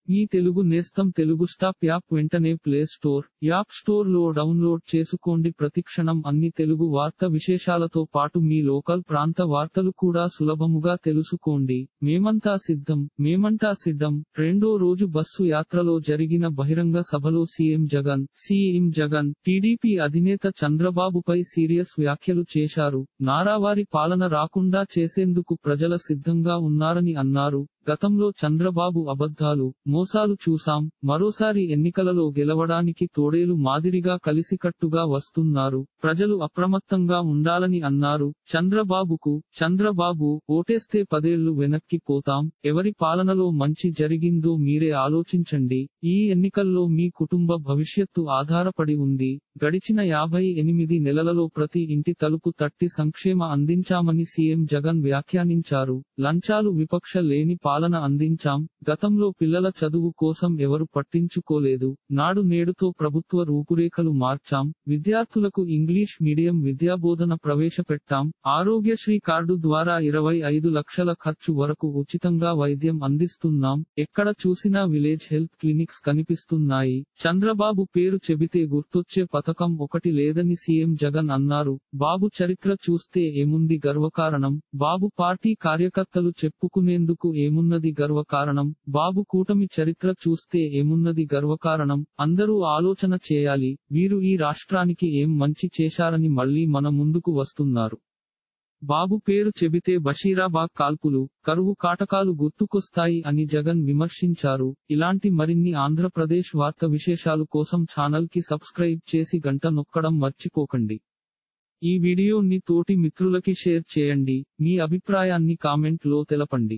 మీ తెలుగు నేస్తం Telugu stop app వెంటనే play store, app store లో డౌన్లోడ్ చేసుకోండి. ప్రతిక్షణం అన్ని తెలుగు వార్త విశేషాలతో పాటు మీ లోకల్ ప్రాంత వార్తలు కూడా సులభముగా తెలుసుకోండి. మేమంతా సిద్ధం రెండో రోజు బస్సు యాత్రలో జరిగిన బహిరంగ సభలో సీఎం జగన్ టీడీపీ అధినేత చంద్రబాబుపై సీరియస్ వ్యాఖ్యలు చేశారు. నారావారి పాలన రాకుండా చేసేందుకు ప్రజల సిద్ధంగా ఉన్నారని అన్నారు. గతంలో చంద్రబాబు అబద్ధాలు, మోసాలు చూసాం, మరోసారి ఎన్నికలలో గెలవడానికి తోడేలు మాదిరిగా కలిసికట్టుగా వస్తున్నారు. ప్రజలు అప్రమత్తంగా ఉండాలని అన్నారు. చంద్రబాబు ఓటేస్తే 10 ఏళ్లు వెనక్కి పోతాం. ఎవరి పాలనలో మంచి జరిగిందో మీరే ఆలోచించండి. ఈ ఎన్నికల్లో మీ కుటుంబ భవిష్యత్తు ఆధారపడి ఉంది. గడిచిన 58 నెలలలో ప్రతి ఇంటి తలుపు తట్టి సంక్షేమ అందించామని సీఎం జగన్ వ్యాఖ్యానించారు. లంచాలు వివక్ష లేని పాలన అందించాం. గతంలో పిల్లల చదువు కోసం ఎవరు పట్టించుకోలేదు. నాడు నేడుతో ప్రభుత్వ రూపురేఖలు మార్చాం. విద్యార్థులకు ఇంగ్లీష్ మీడియం విద్యాబోధన ప్రవేశపెట్టాం. ఆరోగ్యశ్రీ కార్డు ద్వారా 25 లక్షల ఖర్చు వరకు ఉచితంగా వైద్యం అందిస్తున్నాం. ఎక్కడ చూసినా విలేజ్ హెల్త్ క్లినిక్స్ కనిపిస్తున్నాయి. చంద్రబాబు పేరు చెబితే గుర్తొచ్చే పథకం ఒకటి లేదని సీఎం జగన్ అన్నారు. బాబు చరిత్ర చూస్తే ఏముంది గర్వకారణం. బాబు పార్టీ కార్యకర్తలు చెప్పుకునేందుకు ఏమున్నది గర్వకారణం. బాబు కూటమి చరిత్ర చూస్తే ఏమున్నది గర్వకారణం. అందరూ ఆలోచన చేయాలి. వీరు ఈ రాష్ట్రానికి ఏం మంచి చేశారని మళ్లీ మన ముందుకు వస్తున్నారు. బాబు పేరు చెబితే బషీరాబాద్ కాల్పులు, కరువు కాటకాలు గుర్తుకొస్తాయి అని జగన్ విమర్శించారు. ఇలాంటి మరిన్ని ఆంధ్రప్రదేశ్ వార్త విశేషాలు కోసం ఛానల్ కి సబ్స్క్రైబ్ చేసి గంట నొక్కడం మర్చిపోకండి. ఈ వీడియోని తోటి మిత్రులకి షేర్ చేయండి. మీ అభిప్రాయాన్ని కామెంట్ లో తెలపండి.